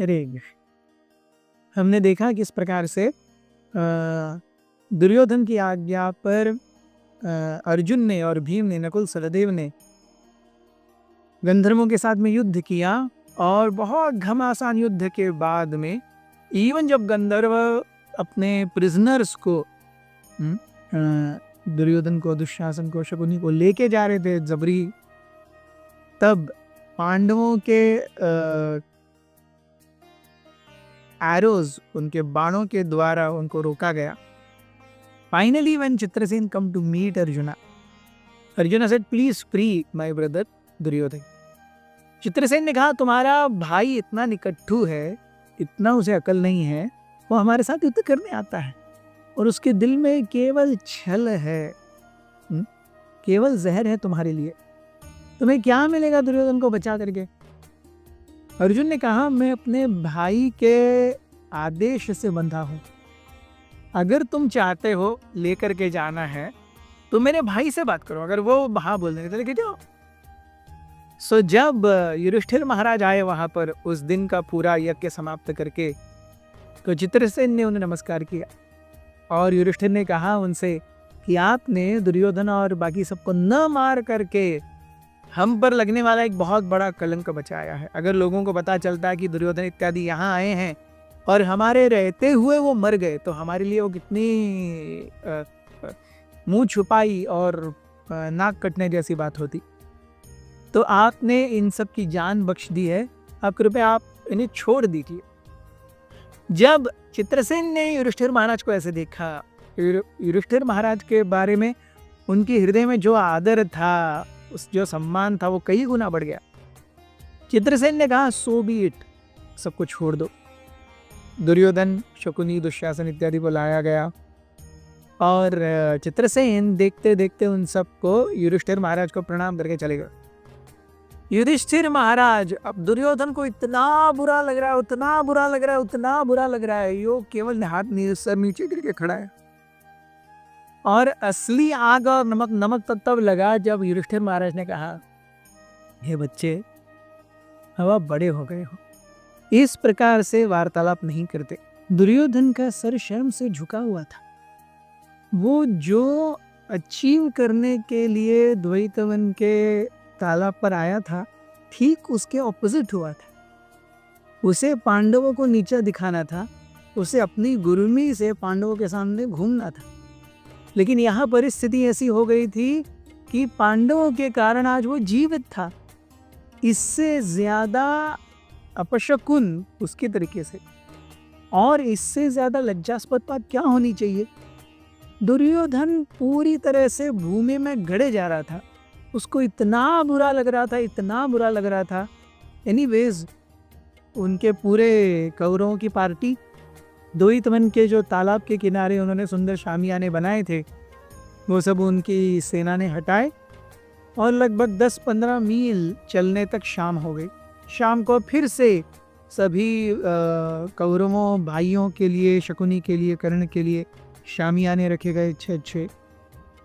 अरे हमने देखा किस प्रकार से दुर्योधन की आज्ञा पर अर्जुन ने और भीम ने, नकुल सहदेव ने गंधर्वों के साथ में युद्ध किया और बहुत घमासान युद्ध के बाद में इवन जब गंधर्व अपने प्रिजनर्स को दुर्योधन को, दुशासन को, शकुनी को लेके जा रहे थे जबरी, तब पांडवों के एरोज, उनके बाणों के द्वारा उनको रोका गया। Finally when Chitrasen come to meet Arjuna, Arjuna said please free my brother Duryodhan. Chitrasen ने कहा तुम्हारा भाई इतना निकट्ठू है, इतना उसे अकल नहीं है, वो हमारे साथ युद्ध करने आता है और उसके दिल में केवल छल है, केवल जहर है तुम्हारे लिए, तुम्हें क्या मिलेगा दुर्योधन को बचा करके। अर्जुन ने कहा मैं अपने भाई के आदेश से बंधा हूं, अगर तुम चाहते हो लेकर के जाना है तो मेरे भाई से बात करो, अगर वो हाँ बोल देंगे तो लेके जाओ। सो जब युधिष्ठिर महाराज आए वहां पर उस दिन का पूरा यज्ञ समाप्त करके, तो चित्रसेन ने उन्हें नमस्कार किया और युधिष्ठिर ने कहा उनसे कि आपने दुर्योधन और बाकी सबको न मार करके हम पर लगने वाला एक बहुत बड़ा कलंक बचाया है। अगर लोगों को पता चलता है कि दुर्योधन इत्यादि यहाँ आए हैं और हमारे रहते हुए वो मर गए, तो हमारे लिए वो कितनी मुंह छुपाई और नाक कटने जैसी बात होती। तो आपने इन सब की जान बख्श दी है, अब कृपया आप इन्हें छोड़ दीजिए। जब चित्रसेन ने युधिष्ठिर महाराज को ऐसे देखा, युधिष्ठिर महाराज के बारे में उनके हृदय में जो आदर था, उस जो सम्मान था, वो कई गुना बढ़ गया। चित्रसेन ने कहा सो बी इट, सबको छोड़ दो। दुर्योधन, शकुनी, दुशासन इत्यादि को लाया गया और चित्रसेन देखते देखते उन सबको युधिष्ठिर महाराज को प्रणाम करके चले गए। युधिष्ठिर महाराज अब दुर्योधन को इतना बुरा लग रहा है, उतना बुरा लग रहा है, उतना बुरा लग रहा है, यो केवल हाथ सर नीचे करके खड़ा है। और असली आग और नमक तब लगा जब युधिष्ठिर महाराज ने कहा हे बच्चे, अब आप बड़े हो गए हो, इस प्रकार से वार्तालाप नहीं करते। दुर्योधन का सर शर्म से झुका हुआ था। वो जो अचीव करने के लिए द्वैतवन के तालाब पर आया था, ठीक उसके ऑपोजिट हुआ था। उसे पांडवों को नीचा दिखाना था, उसे अपनी गुरुमी से पांडवों के सामने घूमना था। लेकिन यहाँ परिस्थिति ऐसी हो गई थी कि पांडवों के कारण आज वो जीवित था। इससे ज्यादा अपशकुन उसके तरीके से और इससे ज्यादा लज्जास्पद बात क्या होनी चाहिए। दुर्योधन पूरी तरह से भूमि में गड़े जा रहा था, उसको इतना बुरा लग रहा था, इतना बुरा लग रहा था। एनीवेज उनके पूरे कौरवों की पार्टी, द्वैतवन के जो तालाब के किनारे उन्होंने सुंदर शामियाने बनाए थे, वो सब उनकी सेना ने हटाए और लगभग 10-15 मील चलने तक शाम हो गई। शाम को फिर से सभी कौरवों भाइयों के लिए, शकुनी के लिए, कर्ण के लिए शामियाने रखे गए अच्छे।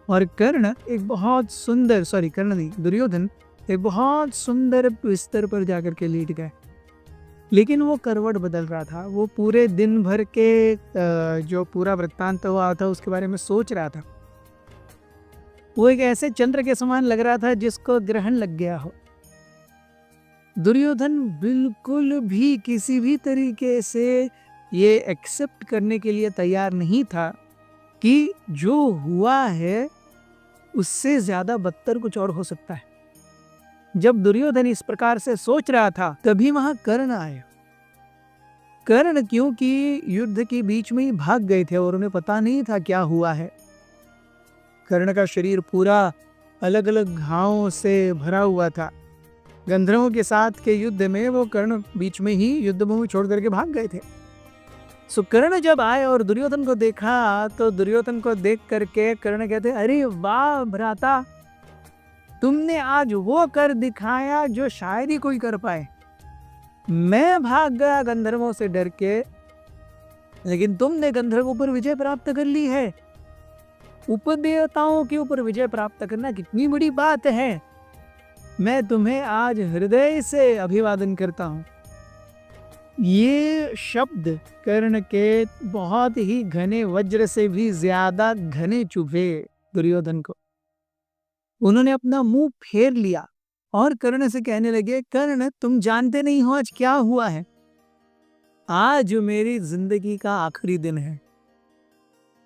और कर्ण एक बहुत सुंदर, कर्ण नहीं, दुर्योधन एक बहुत सुंदर बिस्तर पर जाकर के लेट गए। लेकिन वो करवट बदल रहा था। वो पूरे दिन भर के जो पूरा वृत्तांत हुआ था उसके बारे में सोच रहा था। वो एक ऐसे चंद्र के समान लग रहा था जिसको ग्रहण लग गया हो। दुर्योधन बिल्कुल भी किसी भी तरीके से ये एक्सेप्ट करने के लिए तैयार नहीं था कि जो हुआ है उससे ज्यादा बदतर कुछ और हो सकता है। जब दुर्योधन इस प्रकार से सोच रहा था, तभी वहां कर्ण आए। कर्ण क्योंकि युद्ध के बीच में ही भाग गए थे और उन्हें पता नहीं था क्या हुआ है। कर्ण का शरीर पूरा अलग अलग घावों से भरा हुआ था। गंधर्वों के साथ के युद्ध में वो कर्ण बीच में ही युद्ध भूमि छोड़ करके भाग गए थे। सो कर्ण जब आए और दुर्योधन को देखा, तो दुर्योधन को देख करके कर्ण कहते अरे वाह भ्राता, तुमने आज वो कर दिखाया जो शायद ही कोई कर पाए। मैं भाग गया गंधर्वों से डर के, लेकिन तुमने गंधर्वों पर विजय प्राप्त कर ली है। उपदेवताओं के ऊपर विजय प्राप्त करना कितनी बड़ी बात है। मैं तुम्हें आज हृदय से अभिवादन करता हूं। ये शब्द कर्ण के बहुत ही घने वज्र से भी ज्यादा घने चुभे दुर्योधन को। उन्होंने अपना मुंह फेर लिया और कर्ण से कहने लगे, कर्ण तुम जानते नहीं हो आज क्या हुआ है। आज मेरी जिंदगी का आखिरी दिन है।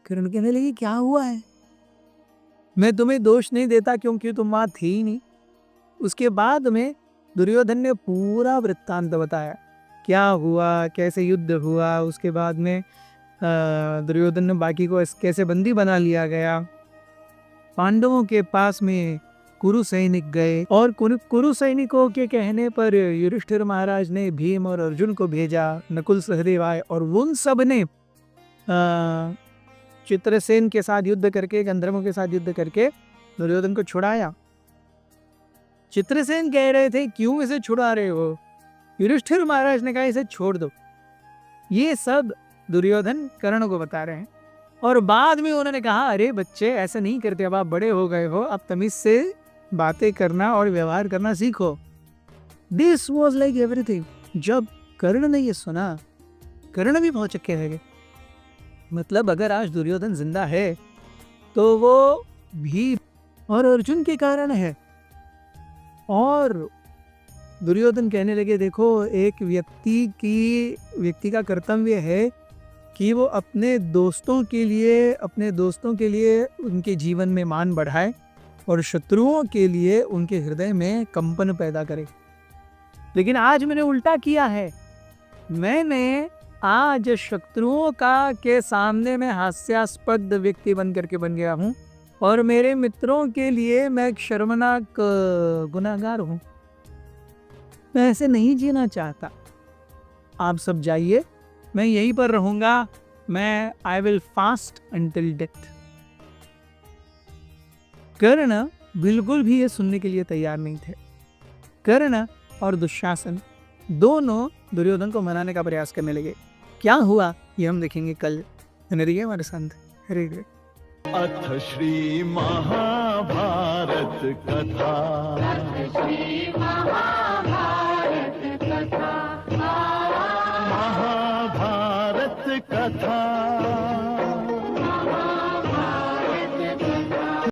कर्ण कहने लगे, क्या हुआ है? मैं तुम्हें दोष नहीं देता क्योंकि तुम वहां थी ही नहीं। उसके बाद में दुर्योधन ने पूरा वृत्तांत बताया, क्या हुआ, कैसे युद्ध हुआ। उसके बाद में दुर्योधन ने बाकी को कैसे बंदी बना लिया गया। पांडवों के पास में कुरु सैनिक गए और कुरु सैनिकों के कहने पर युधिष्ठिर महाराज ने भीम और अर्जुन को भेजा, नकुल सहदेव आए और उन सब ने चित्रसेन के साथ युद्ध करके, गंधर्वों के साथ युद्ध करके दुर्योधन को छुड़ाया। चित्रसेन कह रहे थे, क्यों इसे छुड़ा रहे हो? युधिष्ठिर महाराज ने कहा, इसे छोड़ दो। ये सब दुर्योधन कर्ण को बता रहे हैं। और बाद में उन्होंने कहा, अरे बच्चे ऐसा नहीं करते, अब आप बड़े हो गए हो, अब तमीज से बातें करना और व्यवहार करना सीखो। This was like everything. जब कर्ण ने ये सुना, कर्ण भी बहुत चक्के रह गए। मतलब अगर आज दुर्योधन जिंदा है तो वो भीम और अर्जुन के कारण है। और दुर्योधन कहने लगे, देखो एक व्यक्ति का कर्तव्य है कि वो अपने दोस्तों के लिए उनके जीवन में मान बढ़ाए और शत्रुओं के लिए उनके हृदय में कंपन पैदा करे। लेकिन आज मैंने उल्टा किया है। मैंने आज शत्रुओं के सामने मैं हास्यास्पद व्यक्ति बन करके बन गया हूँ और मेरे मित्रों के लिए मैं एक शर्मनाक गुनाहगार हूँ। मैं ऐसे नहीं जीना चाहता। आप सब जाइए, मैं यहीं पर रहूंगा। I will fast until death. Karna बिल्कुल भी ये सुनने के लिए तैयार नहीं थे। कर्ण और दुशासन दोनों दुर्योधन को मनाने का प्रयास करने लगे। क्या हुआ ये हम देखेंगे कल। रहिए हमारे साथ। हरे हरे। अथ श्री महाभारत कथा।